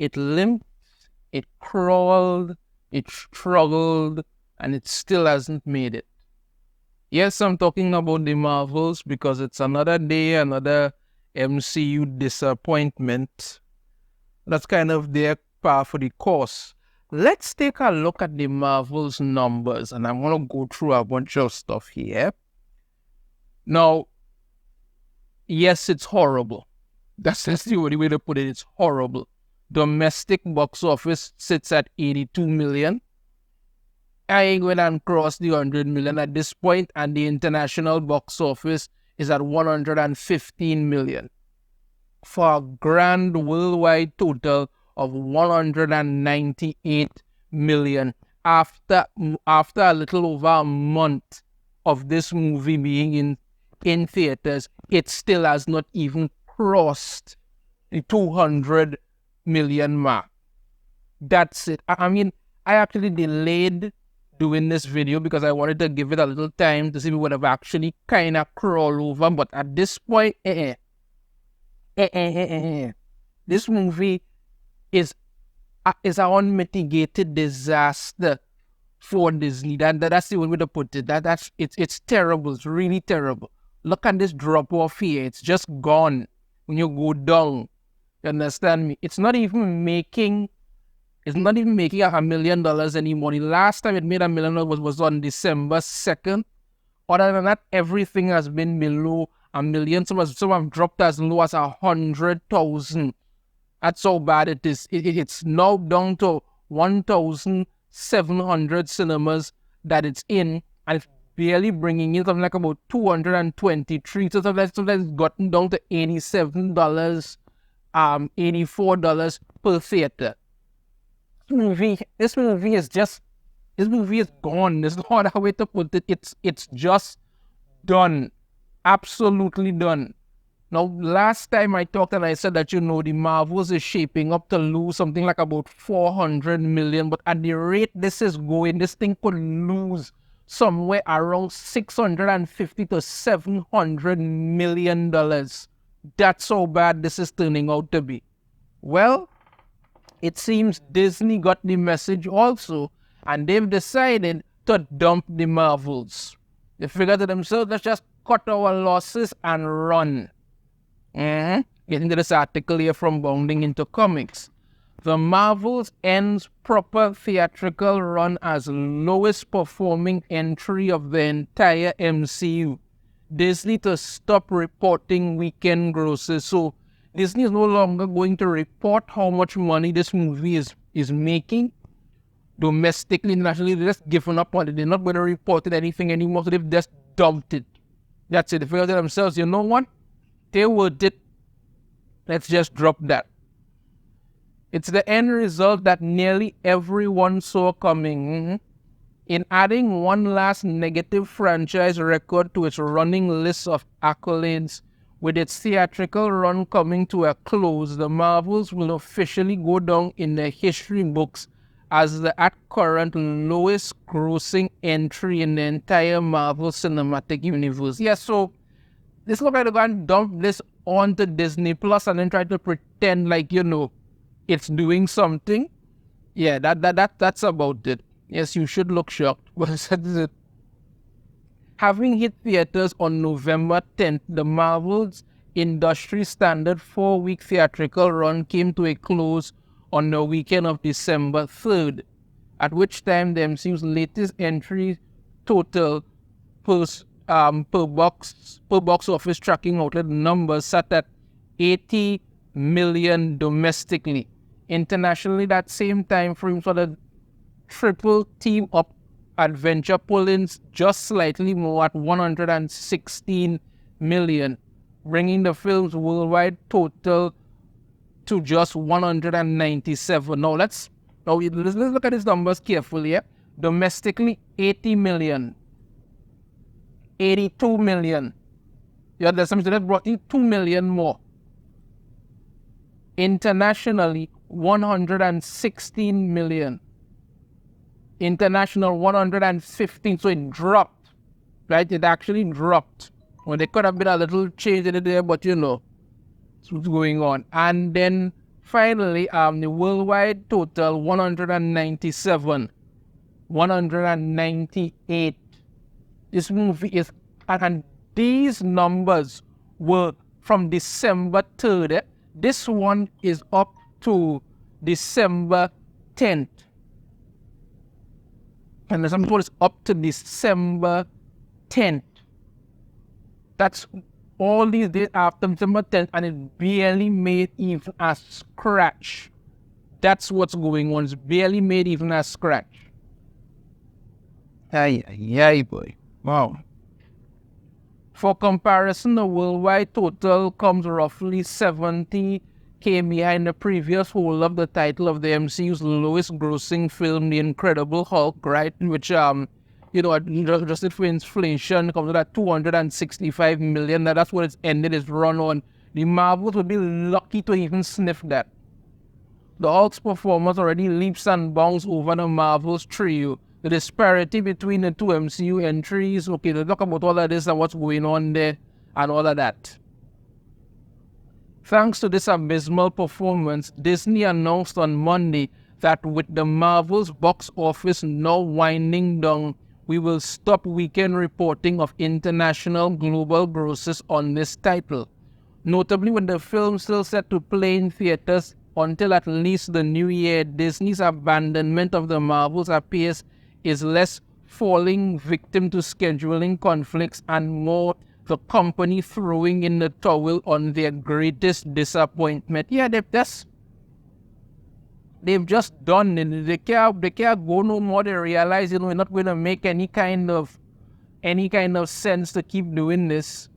It limped, it crawled, it struggled, and it still hasn't made it. Yes, I'm talking about the Marvels because it's another day, another MCU disappointment. That's kind of their par for the course. Let's take a look at the Marvels numbers, and I'm going to go through a bunch of stuff here. Now, yes, it's horrible. That's the only way to put it. It's horrible. Domestic box office sits at 82 million. I ain't going to cross the 100 million at this point, and the international box office is at 115 million. For a grand worldwide total of 198 million after a little over a month of this movie being in theaters. It still has not even crossed the 200 million mark. That's it. I mean, I actually delayed doing this video because I wanted to give it a little time to see if it would have actually kind of crawl over, but at this point, this movie is an unmitigated disaster for Disney. That's the only way to put it. It's terrible. It's really terrible. Look at this drop off here. It's just gone when you go down. You understand me? It's not even making $1 million anymore. The last time it made $1 million was on December 2nd. Other than that, everything has been below $1 million. Some have dropped as low as 100,000. That's how bad it is. It's now down to 1,700 cinemas that it's in, and it's barely bringing in something like about 223. So sometimes it's gotten down to $87, $84 per theater. This movie is gone. There's no other way to put it. It's just done. Absolutely done. Now, last time I talked and I said that, the Marvels is shaping up to lose something like about 400 million. But at the rate this is going, this thing could lose somewhere around 650 to 700 million dollars. That's how bad this is turning out to be. Well, it seems Disney got the message also, and they've decided to dump the Marvels. They figured to themselves, let's just cut our losses and run. Getting to this article here from Bounding into Comics. The Marvels ends proper theatrical run as lowest performing entry of the entire MCU. Disney to stop reporting weekend grosses. So Disney is no longer going to report how much money this movie is making domestically, internationally. They're just giving up on it. They're not going to report anything anymore. So they've just dumped it. That's it. They figured to themselves, you know what? They worth it. Let's just drop that. It's the end result that nearly everyone saw coming. In adding one last negative franchise record to its running list of accolades, with its theatrical run coming to a close, the Marvels will officially go down in the history books as the at current lowest grossing entry in the entire Marvel Cinematic Universe. Yeah, so this looks like they're going to dump this onto Disney Plus and then try to pretend like, it's doing something. Yeah, that's about it. Yes, you should look shocked. But that's it. Having hit theaters on November 10th, the Marvel's industry standard 4-week theatrical run came to a close on the weekend of December 3rd, at which time the MCU's latest entry total per box office tracking outlet numbers sat at 80 million domestically. Internationally, that same time frame saw the triple team up adventure pull-ins just slightly more at 116 million, bringing the film's worldwide total to just 197. Now let's look at these numbers carefully. Yeah? Domestically, 80 million, 82 million. Yeah, there's something that brought in 2 million more. Internationally, 116 million. International 115, so it dropped, right? It actually dropped. Well, there could have been a little change in it there, but it's what's going on. And then Finally, the worldwide total 197, 198. This movie is, and these numbers were from December 3rd. This one is up to December 10th. And this one is up to December 10th. That's all these days after December 10th, and it barely made even a scratch. That's what's going on. It's barely made even a scratch. Ay, boy. Wow. For comparison, the worldwide total comes roughly 70k behind the previous hold of the title of the MCU's lowest grossing film, The Incredible Hulk, right? Which, adjusted for inflation, comes at 265 million. That's what it's ended its run on. The Marvels would be lucky to even sniff that. The Hulk's performance already leaps and bounds over the Marvels trio. The disparity between the two MCU entries, okay, to talk about all of this and what's going on there and all of that. Thanks to this abysmal performance, Disney announced on Monday that with the Marvel's box office now winding down, we will stop weekend reporting of international global grosses on this title. Notably, with the film still set to play in theaters until at least the new year, Disney's abandonment of the Marvels appears is less falling victim to scheduling conflicts and more the company throwing in the towel on their greatest disappointment. Yeah, they've just done it. They can't go no more. They realize, we're not going to make any kind of sense to keep doing this.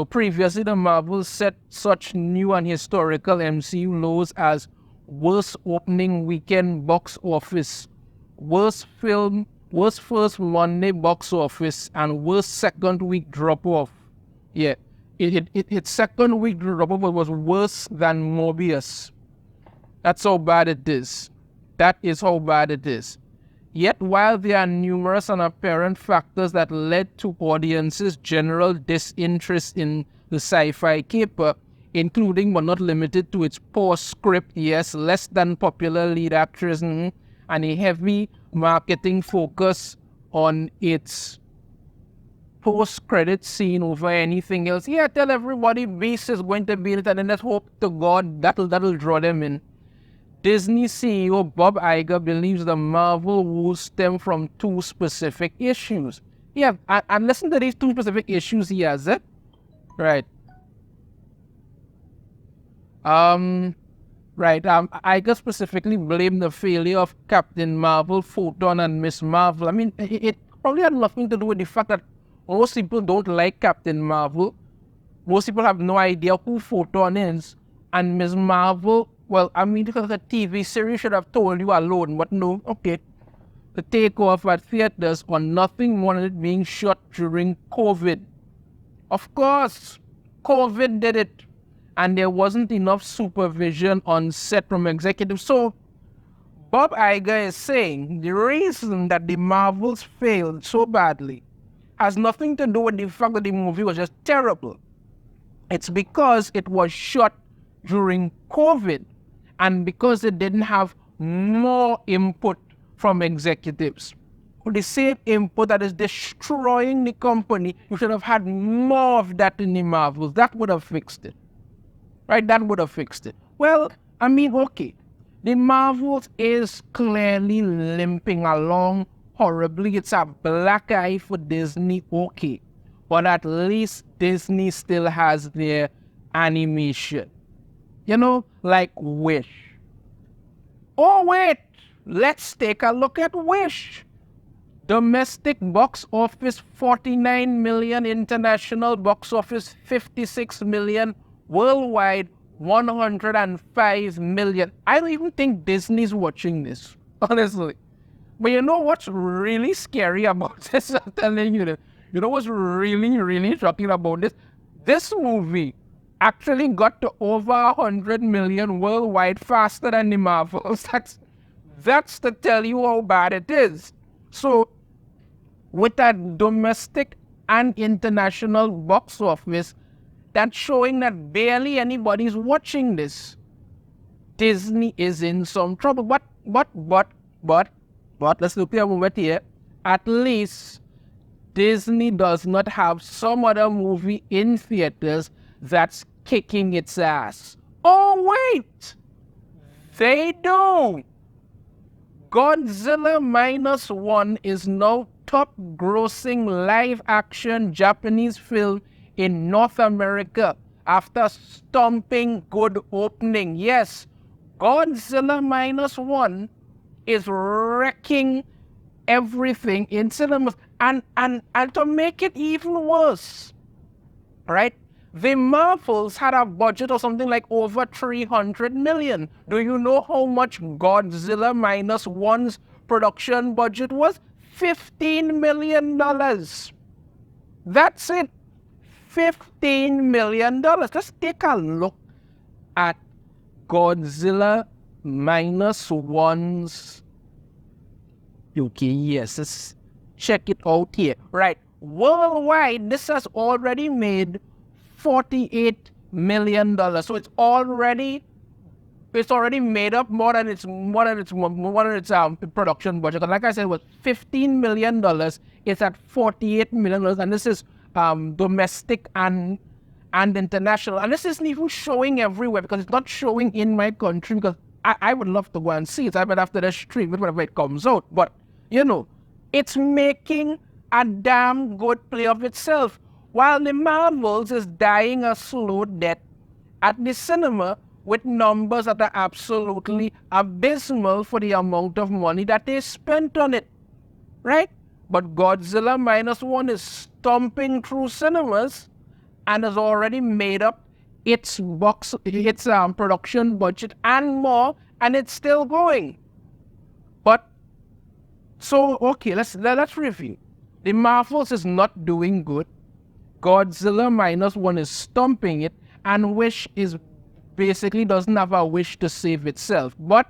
Previously the Marvels set such new and historical MCU lows as worst opening weekend box office, worst film, worst first Monday box office, and worst second week drop off. Yeah, its second week drop off was worse than Morbius. That's how bad it is. That is how bad it is. Yet, while there are numerous and apparent factors that led to audiences' general disinterest in the sci-fi caper, including but not limited to its poor script, yes, less than popular lead actress, and a heavy marketing focus on its post-credit scene over anything else. Yeah, tell everybody Beast is going to be in it, and then let's hope to God that'll draw them in. Disney CEO Bob Iger believes the Marvel woes stem from two specific issues. Yeah, and listen to these two specific issues he has, Right. Iger specifically blamed the failure of Captain Marvel, Photon, and Miss Marvel. I mean, it probably had nothing to do with the fact that most people don't like Captain Marvel. Most people have no idea who Photon is. And Miss Marvel, well, I mean, because the TV series should have told you alone, but no, okay. The takeoff at theaters on nothing more than it being shot during COVID. Of course, COVID did it. And there wasn't enough supervision on set from executives. So, Bob Iger is saying the reason that the Marvels failed so badly has nothing to do with the fact that the movie was just terrible. It's because it was shot during COVID and because it didn't have more input from executives. The same input that is destroying the company, you should have had more of that in the Marvels. That would have fixed it. Right, that would have fixed it. Well, I mean, okay. The Marvels is clearly limping along horribly. It's a black eye for Disney, okay. But at least Disney still has their animation. Like Wish. Oh, wait. Let's take a look at Wish. Domestic box office 49 million, international box office 56 million, worldwide 105 million. I don't even think Disney's watching this, honestly. But you know what's really scary about this? I'm telling you that. You know what's really, really shocking about this? This movie actually got to over 100 million worldwide faster than the Marvels. That's to tell you how bad it is. So, with that domestic and international box office, that's showing that barely anybody's watching this. Disney is in some trouble. But, let's look at a moment here. At least Disney does not have some other movie in theaters that's kicking its ass. Oh, wait! They do! Godzilla Minus One is now top grossing live action Japanese film in North America after stomping good opening. Yes, Godzilla Minus One is wrecking everything in cinemas. And to make it even worse, right? The Marvels had a budget of something like over 300 million. Do you know how much Godzilla Minus One's production budget was? $15 million. That's it. $15 million. Let's take a look at Godzilla Minus One's. Okay, yes, let's check it out here. Right. Worldwide, this has already made $48 million. So it's already made up more than its production budget. And like I said, it was $15 million. It's at $48 million, and this is domestic and international. And this isn't even showing everywhere because it's not showing in my country, because I would love to go and see it. I bet after the stream, whenever it comes out. But it's making a damn good play of itself. While the Marvels is dying a slow death at the cinema with numbers that are absolutely abysmal for the amount of money that they spent on it, right? But Godzilla Minus One is stomping through cinemas and has already made up its production budget and more, and it's still going. But so okay, let's review. The Marvels is not doing good. Godzilla Minus One is stomping it, and Wish is basically doesn't have a wish to save itself. But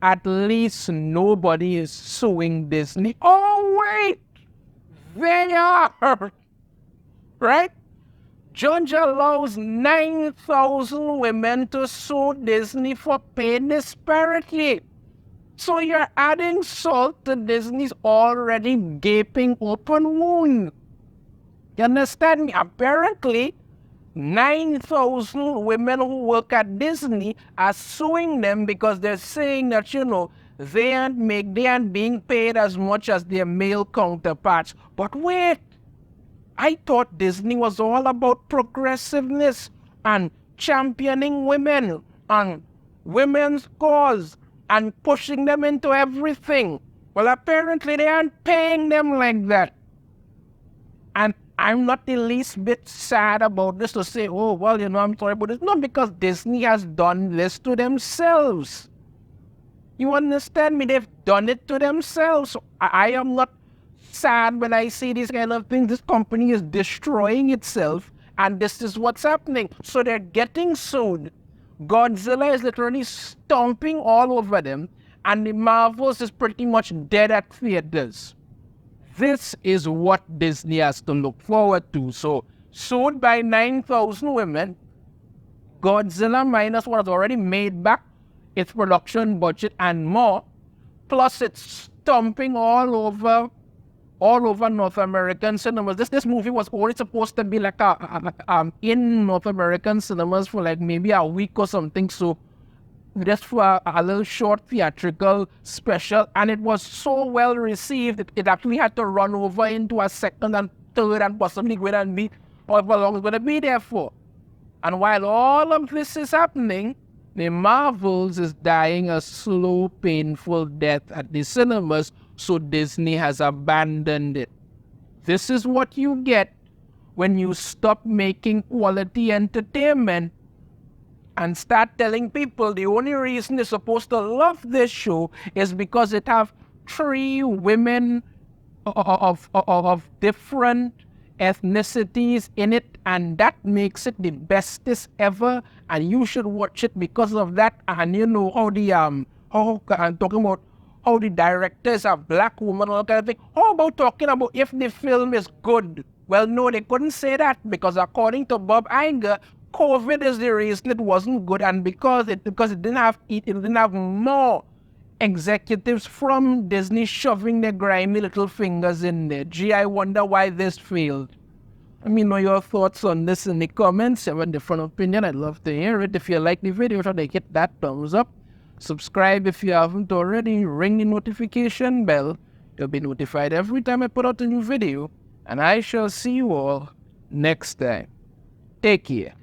at least nobody is suing Disney. Oh wait, they are, right? Judge allows 9,000 women to sue Disney for pay disparity. So you're adding salt to Disney's already gaping open wound. You understand me? Apparently, 9,000 women who work at Disney are suing them because they're saying that, they aren't being paid as much as their male counterparts. But wait, I thought Disney was all about progressiveness and championing women and women's cause and pushing them into everything. Well, apparently they aren't paying them like that. And I'm not the least bit sad about this to say, oh, well, I'm sorry about this. Not because Disney has done this to themselves. You understand me? They've done it to themselves. I am not sad when I see these kind of things. This company is destroying itself, and this is what's happening. So they're getting sued. Godzilla is literally stomping all over them, and the Marvels is pretty much dead at theaters. This is what Disney has to look forward to. So, sued by 9,000 women, Godzilla Minus One has already made back its production budget and more. Plus, it's stomping all over North American cinemas. This movie was only supposed to be like in North American cinemas for like maybe a week or something. So just for a little short theatrical special, and it was so well received, it actually had to run over into a second and third and possibly going and be however long it's going to be there for. And while all of this is happening, the Marvels is dying a slow, painful death at the cinemas, so Disney has abandoned it. This is what you get when you stop making quality entertainment and start telling people the only reason they're supposed to love this show is because it have 3 women of different ethnicities in it, and that makes it the bestest ever, and you should watch it because of that. And how the I'm talking about how the director is a black woman, all kind of thing. How about talking about if the film is good? Well, no, they couldn't say that because according to Bob Iger, COVID is the reason it wasn't good, and because it didn't have more executives from Disney shoving their grimy little fingers in there. Gee, I wonder why this failed. Let me know your thoughts on this in the comments. If you have a different opinion, I'd love to hear it. If you like the video, try to hit that thumbs up. Subscribe if you haven't already. Ring the notification bell. You'll be notified every time I put out a new video. And I shall see you all next time. Take care.